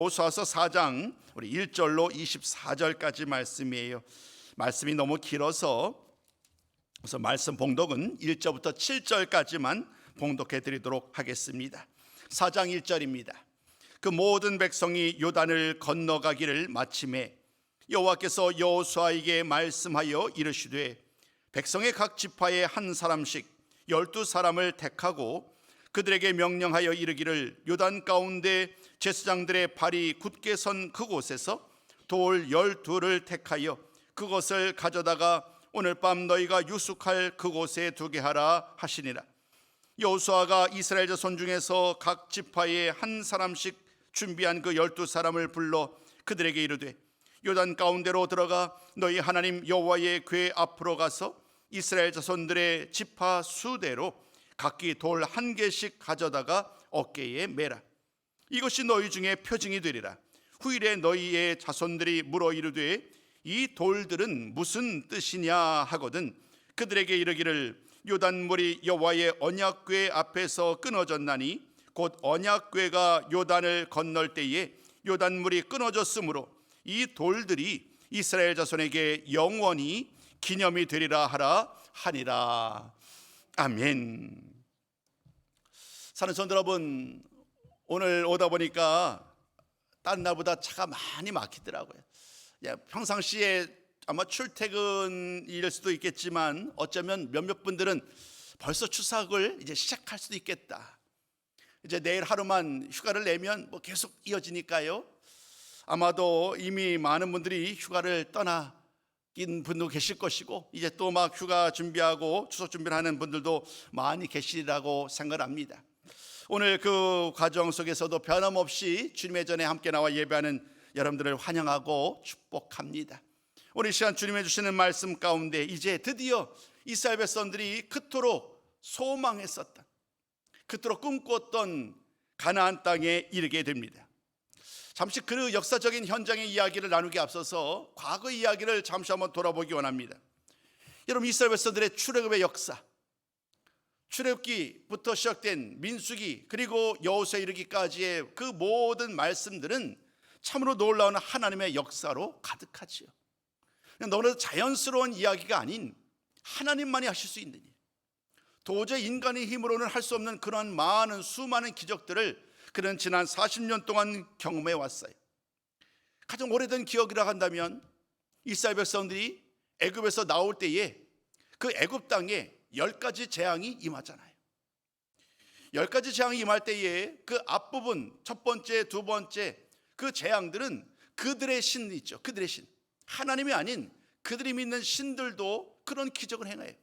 여호수아서 4장 우리 1절로 24절까지 말씀이에요. 말씀이 너무 길어서 그래서 말씀 봉독은 1절부터 7절까지만 봉독해 드리도록 하겠습니다. 4장 1절입니다. 그 모든 백성이 요단을 건너가기를 마침에 여호와께서 여호수아에게 말씀하여 이르시되 백성의 각 지파에 한 사람씩 12사람을 택하고 그들에게 명령하여 이르기를 요단 가운데 제사장들의 발이 굳게 선 그곳에서 돌 12를 택하여 그것을 가져다가 오늘 밤 너희가 유숙할 그곳에 두게 하라 하시니라. 여호수아가 이스라엘 자손 중에서 각 지파에 한 사람씩 준비한 그 12사람을 불러 그들에게 이르되 요단 가운데로 들어가 너희 하나님 여호와의 궤 앞으로 가서 이스라엘 자손들의 지파 수대로 각기 돌 1개씩 가져다가 어깨에 매라. 이것이 너희 중에 표징이 되리라. 후일에 너희의 자손들이 물어 이르되 이 돌들은 무슨 뜻이냐 하거든 그들에게 이르기를 요단물이 여호와의 언약궤 앞에서 끊어졌나니 곧 언약궤가 요단을 건널 때에 요단물이 끊어졌으므로 이 돌들이 이스라엘 자손에게 영원히 기념이 되리라 하라 하니라. 아멘. 사는 성도 여러분, 오늘 오다 보니까 다른 날보다 차가 많이 막히더라고요. 평상시에 아마 출퇴근일 수도 있겠지만 어쩌면 몇몇 분들은 벌써 추석을 이제 시작할 수도 있겠다. 이제 내일 하루만 휴가를 내면 계속 이어지니까요. 아마도 이미 많은 분들이 휴가를 떠나긴 분도 계실 것이고 이제 또 막 휴가 준비하고 추석 준비를 하는 분들도 많이 계시리라고 생각합니다. 오늘 그 과정 속에서도 변함없이 주님의 전에 함께 나와 예배하는 여러분들을 환영하고 축복합니다. 오늘 이 시간 주님이 주시는 말씀 가운데 이제 드디어 이스라엘 백성들이 그토록 소망했었던, 그토록 꿈꿨던 가나안 땅에 이르게 됩니다. 잠시 그 역사적인 현장의 이야기를 나누기 앞서서 과거 이야기를 잠시 한번 돌아보기 원합니다. 여러분, 이스라엘 백성들의 출애굽의 역사, 출애굽기부터 시작된 민수기 그리고 여호수아에 이르기까지의 그 모든 말씀들은 참으로 놀라운 하나님의 역사로 가득하지요. 너무나도 자연스러운 이야기가 아닌 하나님만이 하실 수 있는 일, 도저히 인간의 힘으로는 할 수 없는 그런 많은 수많은 기적들을 그는 지난 40년 동안 경험해 왔어요. 가장 오래된 기억이라 한다면 이스라엘 백성들이 애굽에서 나올 때에 그 애굽 땅에 10가지 재앙이 임하잖아요. 10가지 재앙이 임할 때에 그 앞부분 첫 번째, 두 번째 그 재앙들은 그들의 신이 있죠. 그들의 신, 하나님이 아닌 그들이 믿는 신들도 그런 기적을 행해요.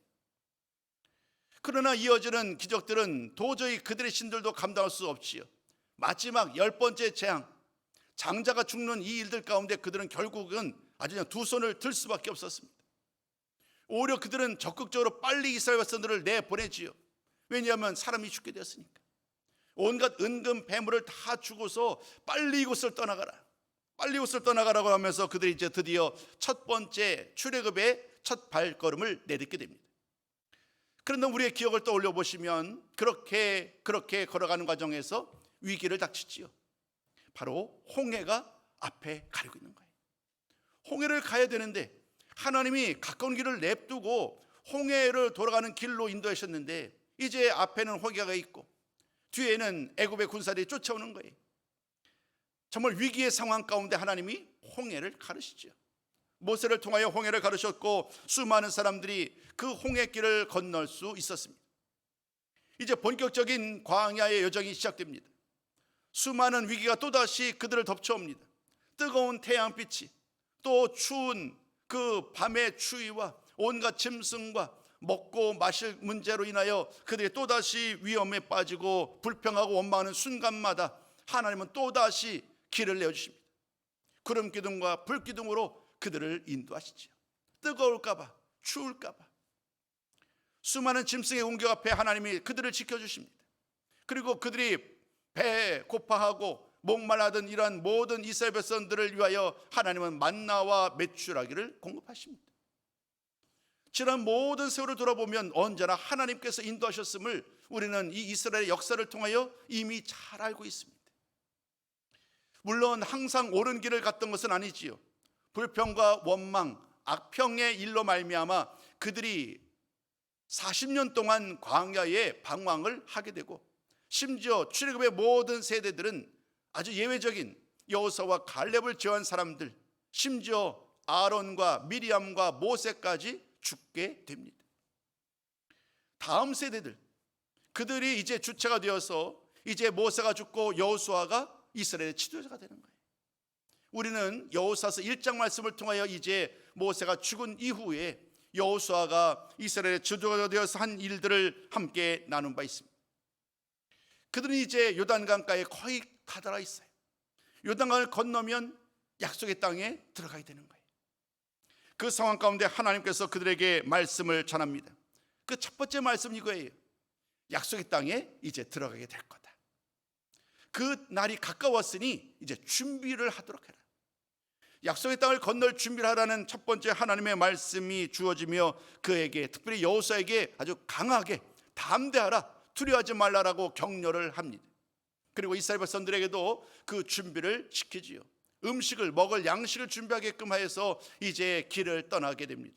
그러나 이어지는 기적들은 도저히 그들의 신들도 감당할 수 없지요. 마지막 10번째 재앙, 장자가 죽는 이 일들 가운데 그들은 결국은 아주 그냥 두 손을 들 수밖에 없었습니다. 오히려 그들은 적극적으로 빨리 이스라엘 백성들을 내보내지요. 왜냐하면 사람이 죽게 되었으니까. 온갖 은금 배물을 다 주고서 빨리 이곳을 떠나가라, 빨리 이곳을 떠나가라고 하면서 그들이 이제 드디어 첫 번째 출애굽의 첫 발걸음을 내딛게 됩니다. 그런데 우리의 기억을 떠올려 보시면 그렇게 걸어가는 과정에서 위기를 닥치지요. 바로 홍해가 앞에 가리고 있는 거예요. 홍해를 가야 되는데 하나님이 가까운 길을 냅두고 홍해를 돌아가는 길로 인도하셨는데 이제 앞에는 홍해가 있고 뒤에는 애굽의 군사들이 쫓아오는 거예요. 정말 위기의 상황 가운데 하나님이 홍해를 가르시죠. 모세를 통하여 홍해를 가르셨고 수많은 사람들이 그 홍해길을 건널 수 있었습니다. 이제 본격적인 광야의 여정이 시작됩니다. 수많은 위기가 또다시 그들을 덮쳐옵니다. 뜨거운 태양빛이, 또 추운 그 밤의 추위와 온갖 짐승과 먹고 마실 문제로 인하여 그들이 또다시 위험에 빠지고 불평하고 원망하는 순간마다 하나님은 또다시 길을 내어주십니다. 구름 기둥과 불 기둥으로 그들을 인도하시죠. 뜨거울까 봐, 추울까 봐. 수많은 짐승의 공격 앞에 하나님이 그들을 지켜주십니다. 그리고 그들이 배 고파하고 목말라던 이러한 모든 이스라엘 백성들을 위하여 하나님은 만나와 메추라기를 공급하십니다. 지난 모든 세월을 돌아보면 언제나 하나님께서 인도하셨음을 우리는 이 이스라엘의 역사를 통하여 이미 잘 알고 있습니다. 물론 항상 옳은 길을 갔던 것은 아니지요. 불평과 원망, 악평의 일로 말미암아 그들이 40년 동안 광야에 방황을 하게 되고, 심지어 출애굽의 모든 세대들은 아주 예외적인 여호수아와 갈렙을 제외한 사람들, 심지어 아론과 미리암과 모세까지 죽게 됩니다. 다음 세대들, 그들이 이제 주체가 되어서 이제 모세가 죽고 여호수아가 이스라엘의 지도자가 되는 거예요. 우리는 여호수아서 1장 말씀을 통하여 이제 모세가 죽은 이후에 여호수아가 이스라엘의 지도자가 되어서 한 일들을 함께 나눈 바 있습니다. 그들은 이제 요단강가에 거의 다다라 있어요. 요단강을 건너면 약속의 땅에 들어가야 되는 거예요. 그 상황 가운데 하나님께서 그들에게 말씀을 전합니다. 그 첫 번째 말씀 이거예요. 약속의 땅에 이제 들어가게 될 거다. 그 날이 가까웠으니 이제 준비를 하도록 해라. 약속의 땅을 건널 준비를 하라는 첫 번째 하나님의 말씀이 주어지며, 그에게, 특별히 여호수아에게 아주 강하게 담대하라, 두려워하지 말라라고 격려를 합니다. 그리고 이스라엘 백성들에게도 그 준비를 시키지요. 음식을 먹을 양식을 준비하게끔 하여서 이제 길을 떠나게 됩니다.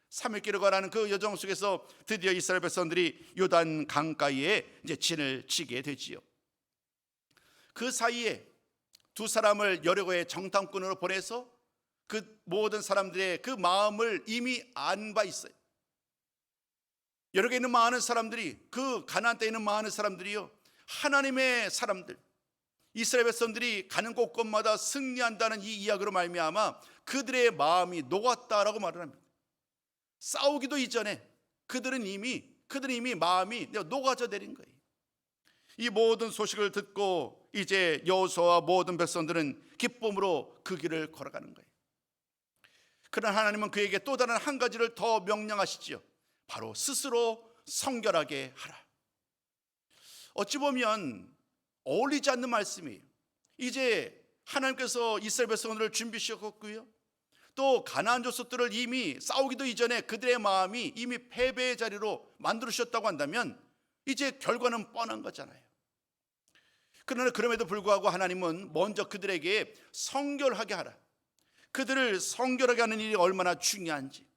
3일길을 가라는 그 여정 속에서 드디어 이스라엘 백성들이 요단 강가에 이제 진을 치게 되지요. 그 사이에 두 사람을 여리고의 정탐꾼으로 보내서 그 모든 사람들의 그 마음을 이미 안 바 있어요. 여리고에 있는 많은 사람들이, 그 가나안 땅에 있는 많은 사람들이요, 하나님의 사람들, 이스라엘 백성들이 가는 곳곳마다 승리한다는 이 이야기로 말미암아 그들의 마음이 녹았다라고 말을 합니다. 싸우기도 이전에 그들은 이미 마음이 녹아져 내린 거예요. 이 모든 소식을 듣고 이제 여호수아와 모든 백성들은 기쁨으로 그 길을 걸어가는 거예요. 그러나 하나님은 그에게 또 다른 한 가지를 더 명령하시지요. 바로 스스로 성결하게 하라. 어찌 보면 어울리지 않는 말씀이에요. 이제 하나님께서 이스라엘 백성들을 준비시켰고요, 또 가나안 족속들을 이미 싸우기도 이전에 그들의 마음이 이미 패배의 자리로 만들으셨다고 한다면 이제 결과는 뻔한 거잖아요. 그러나 그럼에도 불구하고 하나님은 먼저 그들에게 성결하게 하라, 그들을 성결하게 하는 일이 얼마나 중요한지,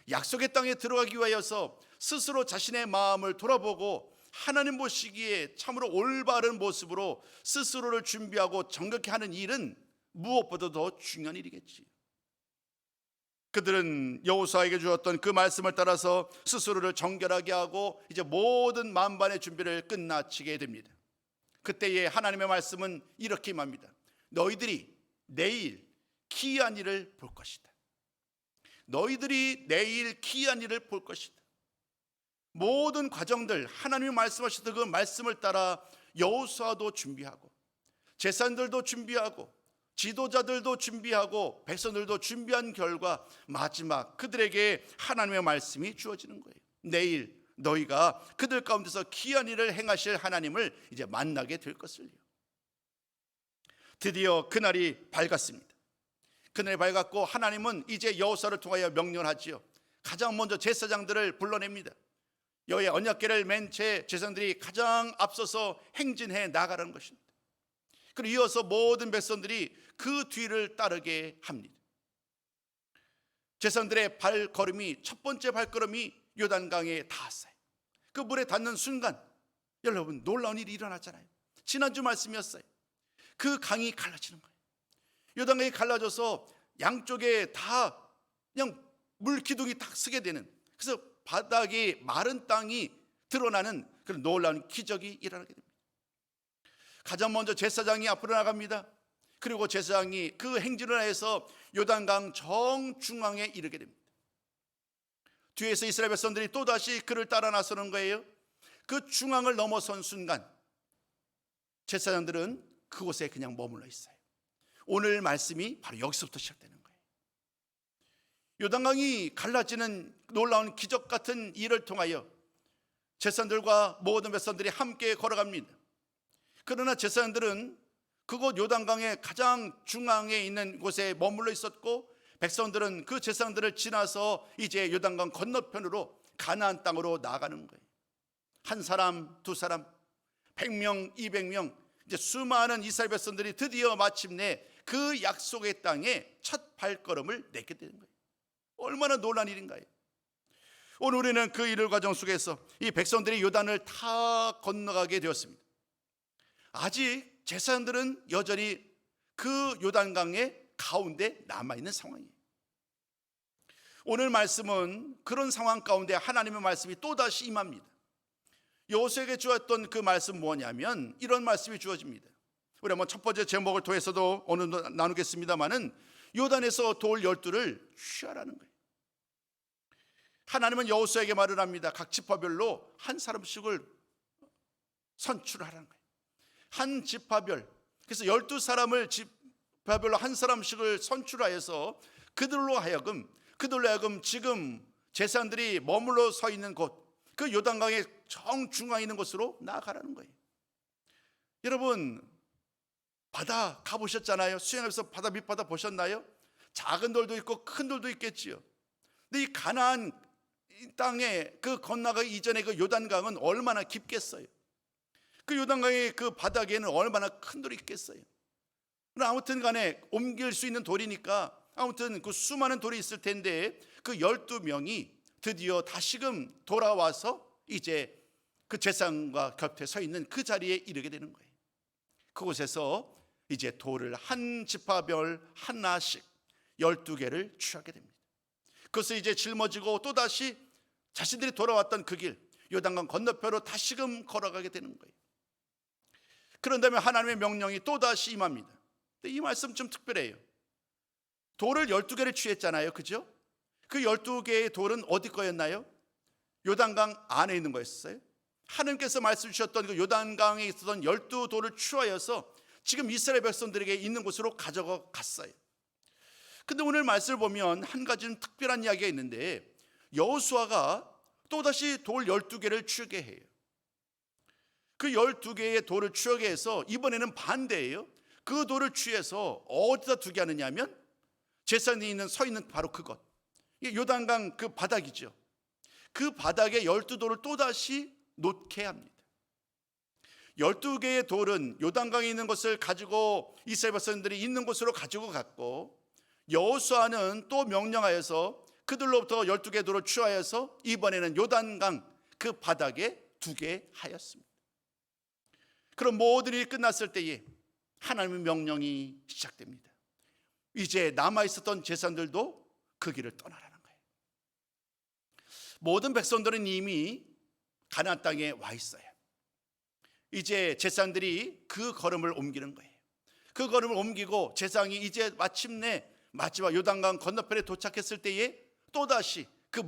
약속의 땅에 들어가기 위하여서 스스로 자신의 마음을 돌아보고 하나님 보시기에 참으로 올바른 모습으로 스스로를 준비하고 정결케 하는 일은 무엇보다 더 중요한 일이겠지. 그들은 여호수아에게 주었던 그 말씀을 따라서 스스로를 정결하게 하고 이제 모든 만반의 준비를 끝마치게 됩니다. 그때에 하나님의 말씀은 이렇게 임합니다. 너희들이 내일 기이한 일을 볼 것이다. 너희들이 내일 기이한 일을 볼 것이다. 모든 과정들, 하나님이 말씀하셨던 그 말씀을 따라 여호수아도 준비하고, 제사장들도 준비하고, 지도자들도 준비하고, 백성들도 준비한 결과 마지막 그들에게 하나님의 말씀이 주어지는 거예요. 내일 너희가 그들 가운데서 기이한 일을 행하실 하나님을 이제 만나게 될 것을요. 드디어 그날이 밝았습니다. 그날이 밝았고 하나님은 이제 여호수아를 통하여 명령을 하지요. 가장 먼저 제사장들을 불러냅니다. 여호와의 언약궤를 맨 채 제사장들이 가장 앞서서 행진해 나가라는 것입니다. 그리고 이어서 모든 백성들이 그 뒤를 따르게 합니다. 제사장들의 발걸음이, 첫 번째 발걸음이 요단강에 닿았어요. 그 물에 닿는 순간 여러분 놀라운 일이 일어났잖아요. 지난주 말씀이었어요. 그 강이 갈라지는 거예요. 요단강이 갈라져서 양쪽에 다 그냥 물기둥이 딱 서게 되는, 그래서 바닥이 마른 땅이 드러나는 그런 놀라운 기적이 일어나게 됩니다. 가장 먼저 제사장이 앞으로 나갑니다. 그리고 제사장이 그 행진을 해서 요단강 정중앙에 이르게 됩니다. 뒤에서 이스라엘 백성들이 또다시 그를 따라 나서는 거예요. 그 중앙을 넘어선 순간 제사장들은 그곳에 그냥 머물러 있어요. 오늘 말씀이 바로 여기서부터 시작되는 거예요. 요단강이 갈라지는 놀라운 기적 같은 일을 통하여 제사장들과 모든 백성들이 함께 걸어갑니다. 그러나 제사장들은 그곳 요단강의 가장 중앙에 있는 곳에 머물러 있었고, 백성들은 그 제사장들을 지나서 이제 요단강 건너편으로 가나안 땅으로 나아가는 거예요. 한 사람, 두 사람, 100명, 200명, 이제 수많은 이스라엘 백성들이 드디어 마침내 그 약속의 땅에 첫 발걸음을 내게 되는 거예요. 얼마나 놀라운 일인가요? 오늘 우리는 그 일을 과정 속에서 이 백성들이 요단을 다 건너가게 되었습니다. 아직 제사장들은 여전히 그 요단강의 가운데 남아있는 상황이에요. 오늘 말씀은 그런 상황 가운데 하나님의 말씀이 또다시 임합니다. 여호수아에게 주었던 그 말씀 뭐냐면 이런 말씀이 주어집니다. 우리 한번 첫 번째 제목을 통해서도 오늘 나누겠습니다마는 요단에서 돌 12를 취하라는 거예요. 하나님은 여호수아에게 말을 합니다. 각 지파별로 한 사람씩을 선출하라는 거예요. 한 지파별, 그래서 12사람을 지파별로 한 사람씩을 선출하여서 그들로 하여금 지금 제사장들이 머물러 서 있는 곳, 그 요단강의 정중앙에 있는 곳으로 나아가라는 거예요. 여러분, 바다 가보셨잖아요. 수영하면서 바다 밑바다 보셨나요? 작은 돌도 있고 큰 돌도 있겠지요. 근데 이 가나안 땅에 그 건너가기 이전에 그 요단강은 얼마나 깊겠어요. 그 요단강의 그 바닥에는 얼마나 큰 돌이 있겠어요. 아무튼 간에 옮길 수 있는 돌이니까 아무튼 그 수많은 돌이 있을 텐데 그 12명이 드디어 다시금 돌아와서 이제 그 제사장과 곁에 서 있는 그 자리에 이르게 되는 거예요. 그곳에서 이제 돌을 한 지파별 하나씩 12개를 취하게 됩니다. 그것을 이제 짊어지고 또다시 자신들이 돌아왔던 그 길, 요단강 건너편으로 다시금 걸어가게 되는 거예요. 그런 다음에 하나님의 명령이 또다시 임합니다. 근데 이 말씀 좀 특별해요. 돌을 12개를 취했잖아요. 그죠? 그 12개의 돌은 어디 거였나요? 요단강 안에 있는 거였어요. 하나님께서 말씀 주셨던 그 요단강에 있었던 12돌을 취하여서 지금 이스라엘 백성들에게 있는 곳으로 가져가 갔어요. 근데 오늘 말씀을 보면 한 가지는 특별한 이야기가 있는데 여호수아가 또다시 돌 12개를 취하게 해요. 그 12개의 돌을 취하게 해서 이번에는 반대예요. 그 돌을 취해서 어디다 두게 하느냐 하면 제사장이 서 있는 바로 그곳, 요단강 그 바닥이죠. 그 바닥에 12돌을 또다시 놓게 합니다. 12개의 돌은 요단강에 있는 것을 가지고 이스라엘 백성들이 있는 곳으로 가지고 갔고, 여호수아는 또 명령하여서 그들로부터 12개의 돌을 취하여서 이번에는 요단강 그 바닥에 두게 하였습니다. 그럼 모든 일이 끝났을 때에 하나님의 명령이 시작됩니다. 이제 남아있었던 제사장들도 그 길을 떠나라는 거예요. 모든 백성들은 이미 가나안 땅에 와 있어요. 이제 제사장들이 그 걸음을 옮기는 거예요. 그 걸음을 옮기고 제사장이 이제 마침내 마지막 요단강 건너편에 도착했을 때에 또다시 그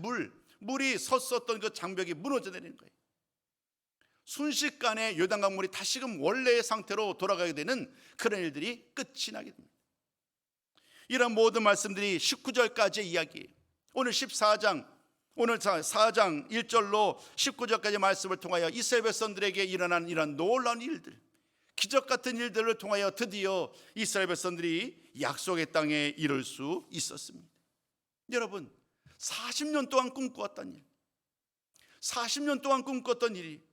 물이 섰었던 그 장벽이 무너져 내리는 거예요. 순식간에 요단강 물이 다시금 원래의 상태로 돌아가게 되는 그런 일들이 끝이 나게 됩니다. 이런 모든 말씀들이 19절까지의 이야기예요. 오늘 4장 1절로 19절까지 말씀을 통하여 이스라엘 백성들에게 일어난 이런 놀라운 일들, 기적 같은 일들을 통하여 드디어 이스라엘 백성들이 약속의 땅에 이를 수 있었습니다. 여러분, 40년 동안 꿈꾸었던 일, 40년 동안 꿈꿨던 일이,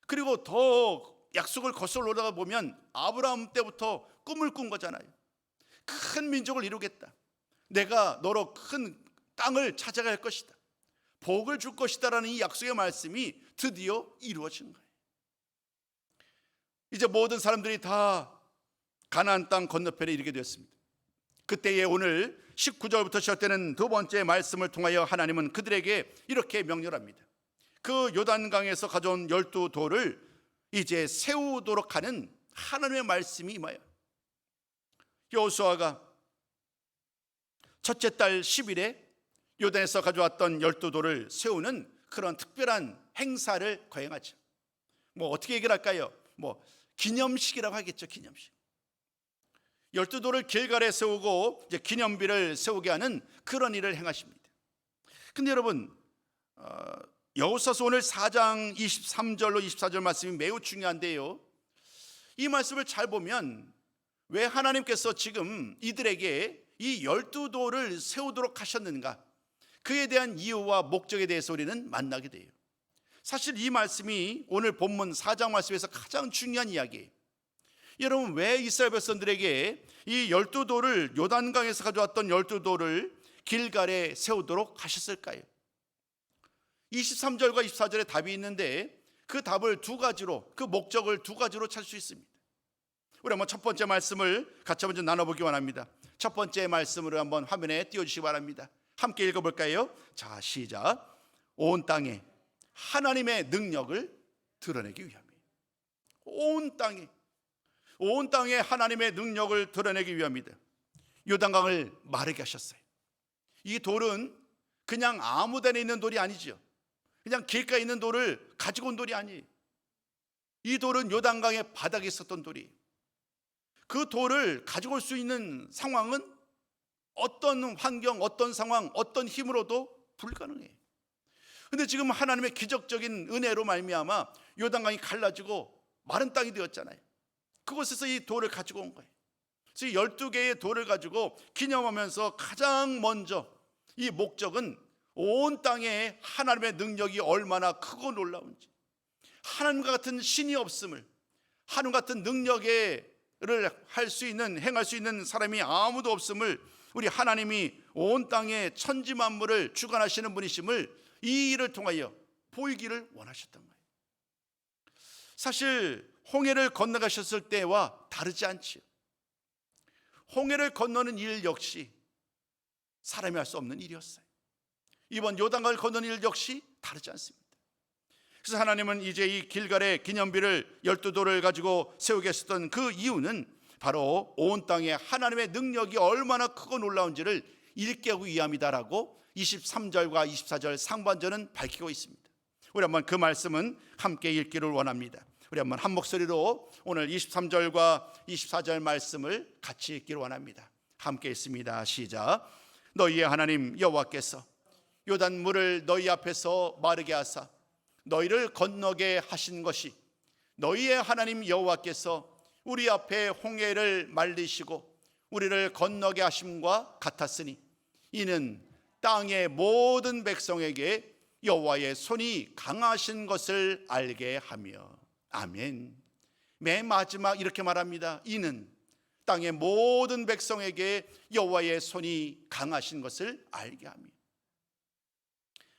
그리고 더 약속을 거슬러 올라가 보면 아브라함 때부터 꿈을 꾼 거잖아요. 큰 민족을 이루겠다, 내가 너로 큰 땅을 찾아갈 것이다, 복을 줄 것이다라는 이 약속의 말씀이 드디어 이루어진 거예요. 이제 모든 사람들이 다 가나안 땅 건너편에 이르게 되었습니다. 그때에 오늘 19절부터 시작되는 두 번째 말씀을 통하여 하나님은 그들에게 이렇게 명령합니다. 그 요단강에서 가져온 12돌을 이제 세우도록 하는 하나님의 말씀이 임하여 여호수아가 첫째 달 10일에 요단에서 가져왔던 12돌을 세우는 그런 특별한 행사를 거행하죠. 어떻게 얘기를 할까요? 기념식이라고 하겠죠. 기념식. 12돌을 길갈에 세우고 이제 기념비를 세우게 하는 그런 일을 행하십니다. 근데 여러분, 여호수아서 오늘 4장 23절로 24절 말씀이 매우 중요한데요, 이 말씀을 잘 보면 왜 하나님께서 지금 이들에게 이 12돌을 세우도록 하셨는가, 그에 대한 이유와 목적에 대해서 우리는 만나게 돼요. 사실 이 말씀이 오늘 본문 4장 말씀에서 가장 중요한 이야기예요. 여러분, 왜 이스라엘 백성들에게 이 12돌을, 요단강에서 가져왔던 12돌을 길갈에 세우도록 하셨을까요? 23절과 24절에 답이 있는데 그 답을 두 가지로, 그 목적을 두 가지로 찾을 수 있습니다. 우리 한번 첫 번째 말씀을 같이 먼저 나눠보기 원합니다. 첫 번째 말씀으로 한번 화면에 띄워주시기 바랍니다. 함께 읽어볼까요? 자, 시작. 온 땅에 하나님의 능력을 드러내기 위함이에요. 온 땅에 하나님의 능력을 드러내기 위함이다. 요단강을 마르게 하셨어요. 이 돌은 그냥 아무 데나 있는 돌이 아니죠. 그냥 길가에 있는 돌을 가지고 온 돌이 아니에요. 이 돌은 요단강의 바닥에 있었던 돌이에요. 그 돌을 가지고 올 수 있는 상황은 어떤 환경, 어떤 상황, 어떤 힘으로도 불가능해요. 근데 지금 하나님의 기적적인 은혜로 말미암아 요단강이 갈라지고 마른 땅이 되었잖아요. 그곳에서 이 돌을 가지고 온 거예요. 그래서 12개의 돌을 가지고 기념하면서 가장 먼저 이 목적은 온 땅에 하나님의 능력이 얼마나 크고 놀라운지, 하나님과 같은 신이 없음을, 하나님 같은 능력을 할 수 있는, 행할 수 있는 사람이 아무도 없음을, 우리 하나님이 온 땅에 천지 만물을 주관하시는 분이심을 이 일을 통하여 보이기를 원하셨던 거예요. 사실 홍해를 건너가셨을 때와 다르지 않지요. 홍해를 건너는 일 역시 사람이 할 수 없는 일이었어요. 이번 요단강을 건너는 일 역시 다르지 않습니다. 그래서 하나님은 이제 이 길갈의 기념비를 12돌을 가지고 세우게 하셨던 그 이유는 바로 온 땅에 하나님의 능력이 얼마나 크고 놀라운지를 일깨우기 위함이다라고 23절과 24절 상반절은 밝히고 있습니다. 우리 한번 그 말씀은 함께 읽기를 원합니다. 우리 한번 한 목소리로 오늘 23절과 24절 말씀을 같이 읽기를 원합니다. 함께 읽습니다. 시작. 너희의 하나님 여호와께서 요단 물을 너희 앞에서 마르게 하사 너희를 건너게 하신 것이 너희의 하나님 여호와께서 우리 앞에 홍해를 말리시고 우리를 건너게 하심과 같았으니 이는 땅의 모든 백성에게 여호와의 손이 강하신 것을 알게 하며. 아멘. 맨 마지막 이렇게 말합니다. 이는 땅의 모든 백성에게 여호와의 손이 강하신 것을 알게 하며.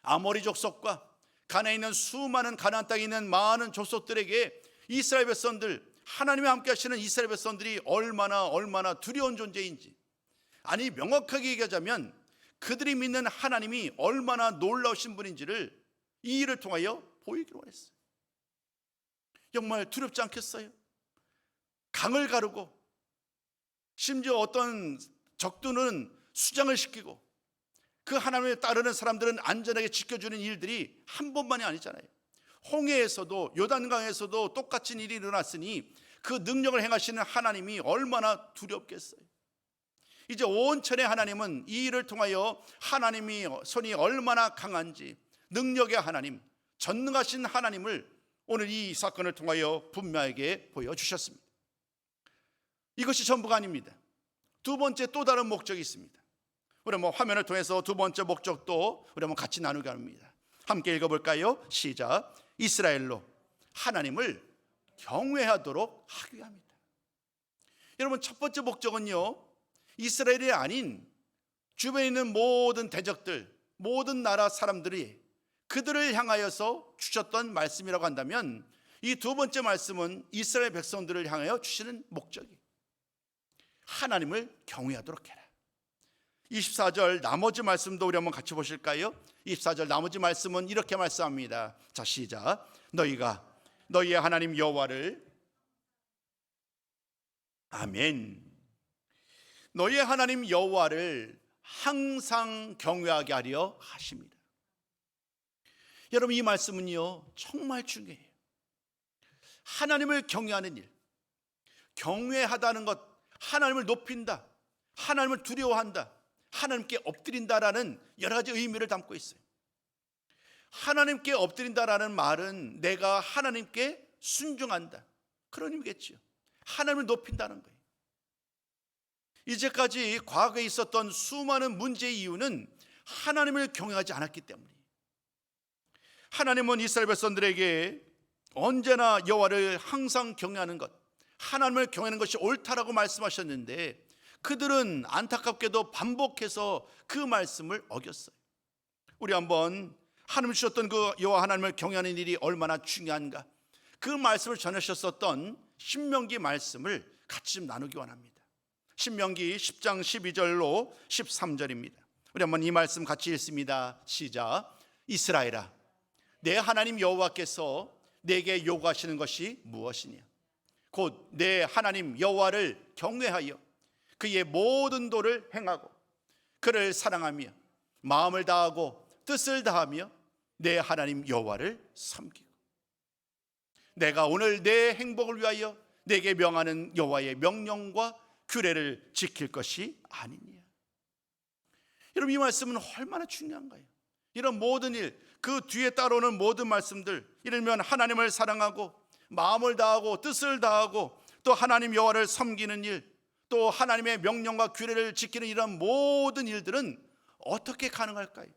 아모리 족속과 가나안에 있는 수많은 가나안 땅에 있는 많은 족속들에게 이스라엘 백성들, 하나님이 함께 하시는 이스라엘 백성들이 얼마나 두려운 존재인지, 아니 명확하게 얘기하자면 그들이 믿는 하나님이 얼마나 놀라우신 분인지를 이 일을 통하여 보이기로 원했어요. 정말 두렵지 않겠어요? 강을 가르고 심지어 어떤 적들은 수장을 시키고 그 하나님을 따르는 사람들은 안전하게 지켜주는 일들이 한 번만이 아니잖아요. 홍해에서도 요단강에서도 똑같은 일이 일어났으니 그 능력을 행하시는 하나님이 얼마나 두렵겠어요. 이제 온천의 하나님은 이 일을 통하여 하나님이 손이 얼마나 강한지, 능력의 하나님, 전능하신 하나님을 오늘 이 사건을 통하여 분명하게 보여주셨습니다. 이것이 전부가 아닙니다. 두 번째 또 다른 목적이 있습니다. 우리 한번 화면을 통해서 두 번째 목적도 우리 한번 같이 나누게 합니다. 함께 읽어볼까요? 시작. 이스라엘로 하나님을 경외하도록 하기 위함이다. 여러분, 첫 번째 목적은요, 이스라엘이 아닌 주변에 있는 모든 대적들, 모든 나라 사람들이 그들을 향하여서 주셨던 말씀이라고 한다면, 이 두 번째 말씀은 이스라엘 백성들을 향하여 주시는 목적이에요. 하나님을 경외하도록 해라. 24절 나머지 말씀도 우리 한번 같이 보실까요? 24절 나머지 말씀은 이렇게 말씀합니다. 자, 시작. 너희가 너희의 하나님 여호와를, 아멘, 너희의 하나님 여호와를 항상 경외하게 하려 하십니다. 여러분, 이 말씀은요 정말 중요해요. 하나님을 경외하는 일, 경외하다는 것, 하나님을 높인다, 하나님을 두려워한다, 하나님께 엎드린다라는 여러 가지 의미를 담고 있어요. 하나님께 엎드린다라는 말은 내가 하나님께 순종한다, 그런 의미겠죠. 하나님을 높인다는 거예요. 이제까지 과거에 있었던 수많은 문제의 이유는 하나님을 경외하지 않았기 때문이에요. 하나님은 이스라엘 백성들에게 언제나 여호와를 항상 경외하는 것, 하나님을 경외하는 것이 옳다라고 말씀하셨는데 그들은 안타깝게도 반복해서 그 말씀을 어겼어요. 우리 한번 하나님 주셨던 그 여호와 하나님을 경외하는 일이 얼마나 중요한가, 그 말씀을 전하셨었던 신명기 말씀을 같이 좀 나누기 원합니다. 신명기 10장 12절로 13절입니다. 우리 한번 이 말씀 같이 읽습니다. 시작. 이스라엘아, 내 하나님 여호와께서 내게 요구하시는 것이 무엇이냐? 곧 내 하나님 여호와를 경외하여 그의 모든 도를 행하고 그를 사랑하며 마음을 다하고 뜻을 다하며 내 하나님 여호와를 섬기고, 내가 오늘 내 행복을 위하여 내게 명하는 여호와의 명령과 규례를 지킬 것이 아니냐. 여러분, 이 말씀은 얼마나 중요한가요? 이런 모든 일, 그 뒤에 따라오는 모든 말씀들, 이르면 하나님을 사랑하고 마음을 다하고 뜻을 다하고 또 하나님 여호와를 섬기는 일, 또 하나님의 명령과 규례를 지키는 이런 모든 일들은 어떻게 가능할까요?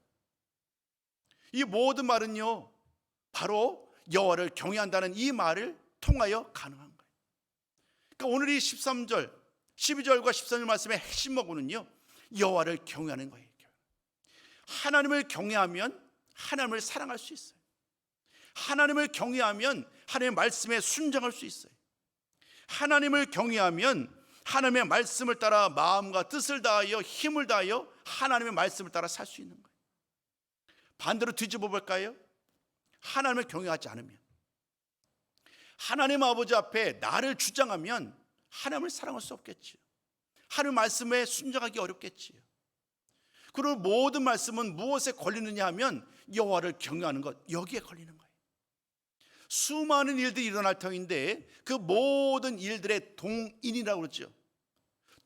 이 모든 말은요, 바로 여호와를 경외한다는 이 말을 통하여 가능한 거예요. 그러니까 오늘 이 13절, 12절과 13절 말씀의 핵심 어구는요, 여호와를 경외하는 거예요. 하나님을 경외하면 하나님을 사랑할 수 있어요. 하나님을 경외하면 하나님의 말씀에 순종할 수 있어요. 하나님을 경외하면 하나님의 말씀을 따라 마음과 뜻을 다하여 힘을 다하여 하나님의 말씀을 따라 살 수 있는 거예요. 반대로 뒤집어 볼까요? 하나님을 경외하지 않으면, 하나님 아버지 앞에 나를 주장하면 하나님을 사랑할 수 없겠지요. 하나님 말씀에 순종하기 어렵겠지요. 그리고 모든 말씀은 무엇에 걸리느냐 하면 여호와를 경외하는 것, 여기에 걸리는 거예요. 수많은 일들이 일어날 터인데 그 모든 일들의 동인이라고 그러죠.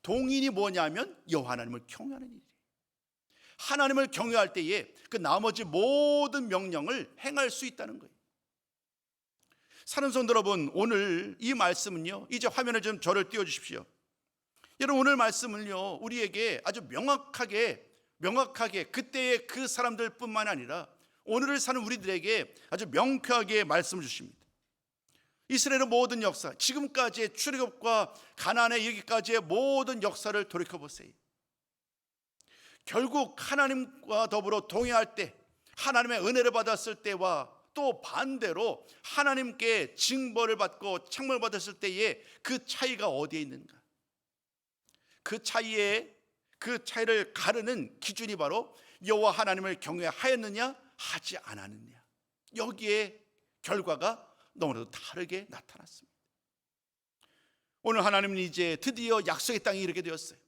동인이 뭐냐면 여호와 하나님을 경외하는 일이에요. 하나님을 경외할 때에 그 나머지 모든 명령을 행할 수 있다는 거예요. 사는 성도 여러분, 오늘 이 말씀은요, 이제 화면에 좀 저를 띄워주십시오. 여러분, 오늘 말씀은요, 우리에게 아주 명확하게 그때의 그 사람들 뿐만 아니라 오늘을 사는 우리들에게 아주 명쾌하게 말씀을 주십니다. 이스라엘의 모든 역사, 지금까지의 출애굽과 가나안에 이르기까지의 모든 역사를 돌이켜보세요. 결국 하나님과 더불어 동행할 때, 하나님의 은혜를 받았을 때와 또 반대로 하나님께 징벌을 받고 책망을 받았을 때의 그 차이가 어디에 있는가? 그 차이를 가르는 기준이 바로 여호와 하나님을 경외하였느냐 하지 않았느냐, 여기에 결과가 너무나도 다르게 나타났습니다. 오늘 하나님은 이제 드디어 약속의 땅에 이르게 되었어요.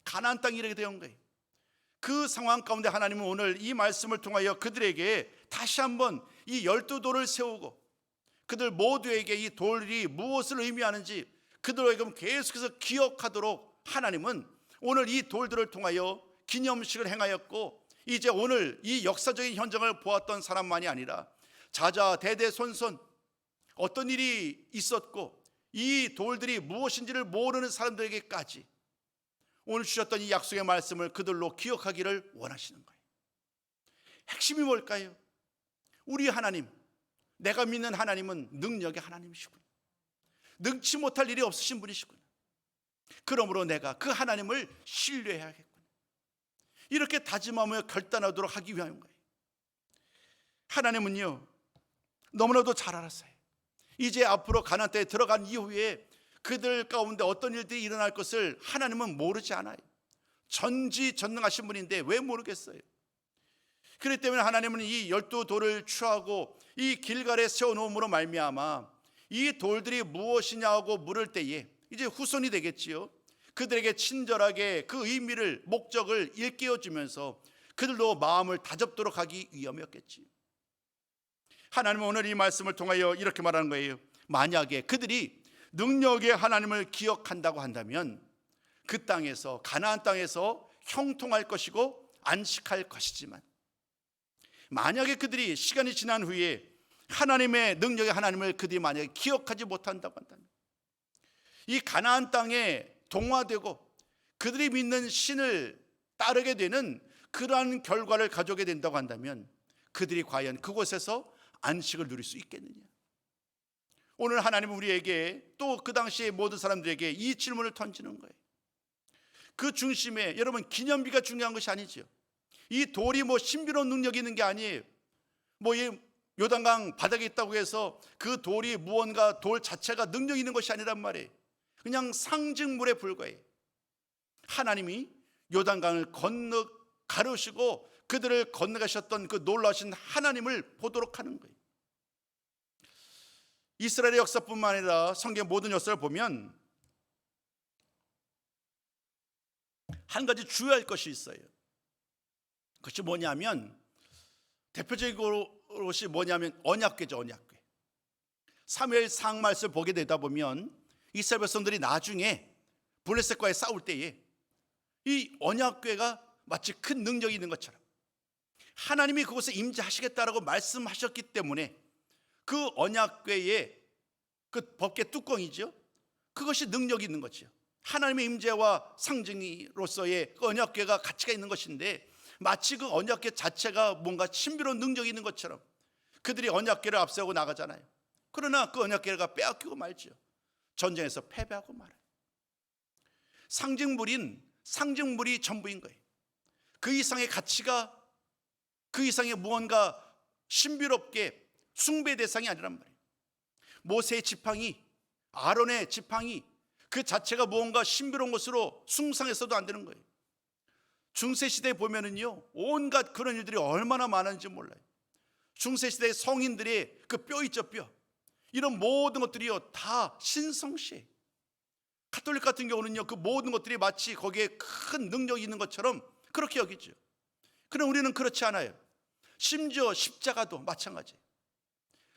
가나안 땅에 이르게 된 거예요. 그 상황 가운데 하나님은 오늘 이 말씀을 통하여 그들에게 다시 한번 이 12돌을 세우고 그들 모두에게 이 돌이 무엇을 의미하는지 그들에게 계속해서 기억하도록 하나님은 오늘 이 돌들을 통하여 기념식을 행하였고, 이제 오늘 이 역사적인 현장을 보았던 사람만이 아니라 자자 대대손손 어떤 일이 있었고 이 돌들이 무엇인지를 모르는 사람들에게까지 오늘 주셨던 이 약속의 말씀을 그들로 기억하기를 원하시는 거예요. 핵심이 뭘까요? 우리 하나님, 내가 믿는 하나님은 능력의 하나님이시구나, 능치 못할 일이 없으신 분이시구나, 그러므로 내가 그 하나님을 신뢰해야겠구나, 이렇게 다짐하며 결단하도록 하기 위한 거예요. 하나님은요, 너무나도 잘 알았어요. 이제 앞으로 가나안 땅에 들어간 이후에 그들 가운데 어떤 일들이 일어날 것을 하나님은 모르지 않아요. 전지전능하신 분인데 왜 모르겠어요? 그렇기 때문에 하나님은 이 12돌을 취하고 이 길갈에 세워놓음으로 말미암아 이 돌들이 무엇이냐고 물을 때에 이제 후손이 되겠지요. 그들에게 친절하게 그 의미를, 목적을 일깨워주면서 그들도 마음을 다잡도록 하기 위함이었겠지요. 하나님은 오늘 이 말씀을 통하여 이렇게 말하는 거예요. 만약에 그들이 능력의 하나님을 기억한다고 한다면 그 땅에서, 가나안 땅에서 형통할 것이고 안식할 것이지만, 만약에 그들이 시간이 지난 후에 하나님의 능력의 하나님을 그들이 만약에 기억하지 못한다고 한다면, 이 가나안 땅에 동화되고 그들이 믿는 신을 따르게 되는 그러한 결과를 가져오게 된다고 한다면 그들이 과연 그곳에서 안식을 누릴 수 있겠느냐? 오늘 하나님은 우리에게 또 그 당시에 모든 사람들에게 이 질문을 던지는 거예요. 그 중심에 여러분 기념비가 중요한 것이 아니죠. 이 돌이 뭐 신비로운 능력이 있는 게 아니에요. 뭐 이 요단강 바닥에 있다고 해서 그 돌이 무언가 돌 자체가 능력이 있는 것이 아니란 말이에요. 그냥 상징물에 불과해요. 하나님이 요단강을 건너 가르시고 그들을 건너가셨던 그 놀라우신 하나님을 보도록 하는 거예요. 이스라엘의 역사뿐만 아니라 성경 모든 역사를 보면 한 가지 주의할 것이 있어요. 그것이 뭐냐면 대표적인 것이 뭐냐면 언약궤죠. 언약궤. 사무엘상 말씀을 보게 되다 보면 이스라엘 백성들이 나중에 블레셋과의 싸울 때에 이 언약궤가 마치 큰 능력이 있는 것처럼 하나님이 그곳에 임재하시겠다라고 말씀하셨기 때문에 그 언약궤의 그 법궤 뚜껑이죠. 그것이 능력이 있는 거죠. 하나님의 임재와 상징으로서의 그 언약궤가 가치가 있는 것인데 마치 그 언약궤 자체가 뭔가 신비로운 능력이 있는 것처럼 그들이 언약궤를 앞세우고 나가잖아요. 그러나 그 언약궤가 빼앗기고 말죠. 전쟁에서 패배하고 말아요. 상징물이 전부인 거예요. 그 이상의 가치가 그 이상의 무언가 신비롭게 숭배 대상이 아니란 말이에요. 모세의 지팡이, 아론의 지팡이 그 자체가 무언가 신비로운 것으로 숭상해서도 안 되는 거예요. 중세시대에 보면은요 온갖 그런 일들이 얼마나 많은지 몰라요. 중세시대의 성인들의 그 뼈 있죠, 뼈. 이런 모든 것들이요 다 신성시해요. 가톨릭 같은 경우는요 그 모든 것들이 마치 거기에 큰 능력이 있는 것처럼 그렇게 여기죠. 그런데 우리는 그렇지 않아요. 심지어 십자가도 마찬가지예요.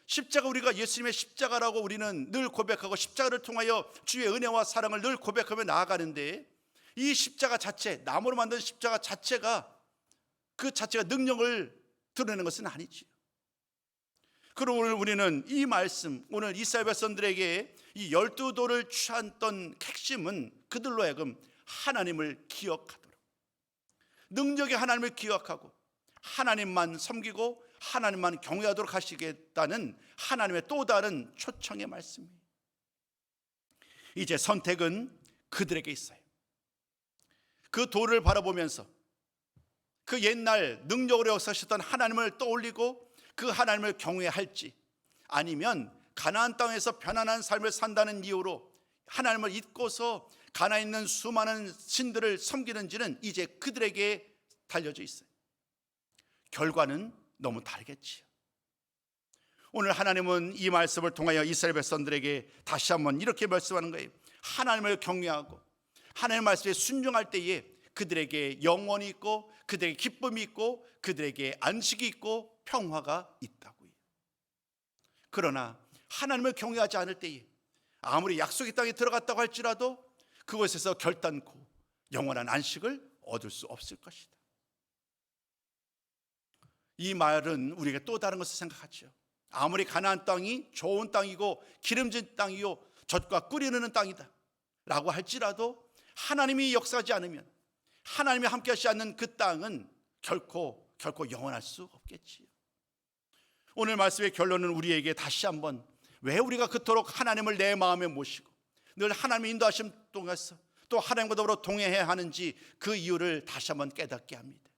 십자가, 우리가 예수님의 십자가라고 우리는 늘 고백하고 십자가를 통하여 주의 은혜와 사랑을 늘 고백하며 나아가는데 이 십자가 자체, 나무로 만든 십자가 자체가 그 자체가 능력을 드러내는 것은 아니지요. 그럼 오늘 우리는 이 말씀, 오늘 이스라엘 백성들에게 이 12돌을 취했던 핵심은 그들로 하여금 하나님을 기억하도록, 능력의 하나님을 기억하고 하나님만 섬기고 하나님만 경외하도록 하시겠다는 하나님의 또 다른 초청의 말씀이에요. 이제 선택은 그들에게 있어요. 그 돌을 바라보면서 그 옛날 능력으로 역사하셨던 하나님을 떠올리고 그 하나님을 경외할지, 아니면 가나안 땅에서 편안한 삶을 산다는 이유로 하나님을 잊고서 가나안에 있는 수많은 신들을 섬기는지는 이제 그들에게 달려져 있어요. 결과는 너무 다르겠지요. 오늘 하나님은 이 말씀을 통하여 이스라엘 백성들에게 다시 한번 이렇게 말씀하는 거예요. 하나님을 경외하고 하나님의 말씀에 순종할 때에 그들에게 영원이 있고 그들에게 기쁨이 있고 그들에게 안식이 있고 평화가 있다고요. 그러나 하나님을 경외하지 않을 때에 아무리 약속의 땅에 들어갔다고 할지라도 그곳에서 결단코 영원한 안식을 얻을 수 없을 것이다. 이 말은 우리가 또 다른 것을 생각하죠. 아무리 가나안 땅이 좋은 땅이고 기름진 땅이요 젖과 꿀이 흐르는 땅이다 라고 할지라도 하나님이 역사하지 않으면, 하나님이 함께 하시지 않는 그 땅은 결코 영원할 수 없겠지요. 오늘 말씀의 결론은 우리에게 다시 한번 왜 우리가 그토록 하나님을 내 마음에 모시고 늘 하나님의 인도하심 통해서 또 하나님과 더불어 동행해야 하는지 그 이유를 다시 한번 깨닫게 합니다.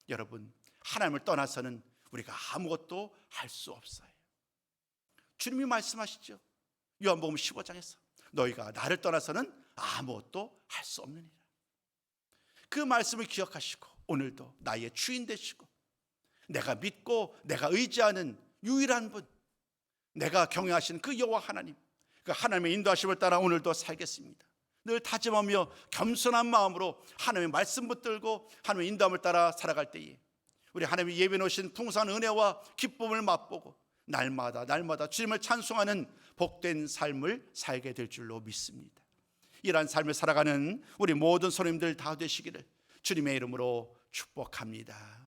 여러분, 하나님을 떠나서는 우리가 아무것도 할 수 없어요. 주님이 말씀하시죠. 요한복음 15장에서 너희가 나를 떠나서는 아무것도 할 수 없느니라. 그 말씀을 기억하시고 오늘도 나의 주인 되시고 내가 믿고 내가 의지하는 유일한 분, 내가 경외하시는 그 여호와 하나님, 그 하나님의 인도하심을 따라 오늘도 살겠습니다. 늘 다짐하며 겸손한 마음으로 하나님의 말씀 붙들고 하나님의 인도함을 따라 살아갈 때에 우리 하나님이 예비해 놓으신 풍성한 은혜와 기쁨을 맛보고 날마다 주님을 찬송하는 복된 삶을 살게 될 줄로 믿습니다. 이러한 삶을 살아가는 우리 모든 성도님들 다 되시기를 주님의 이름으로 축복합니다.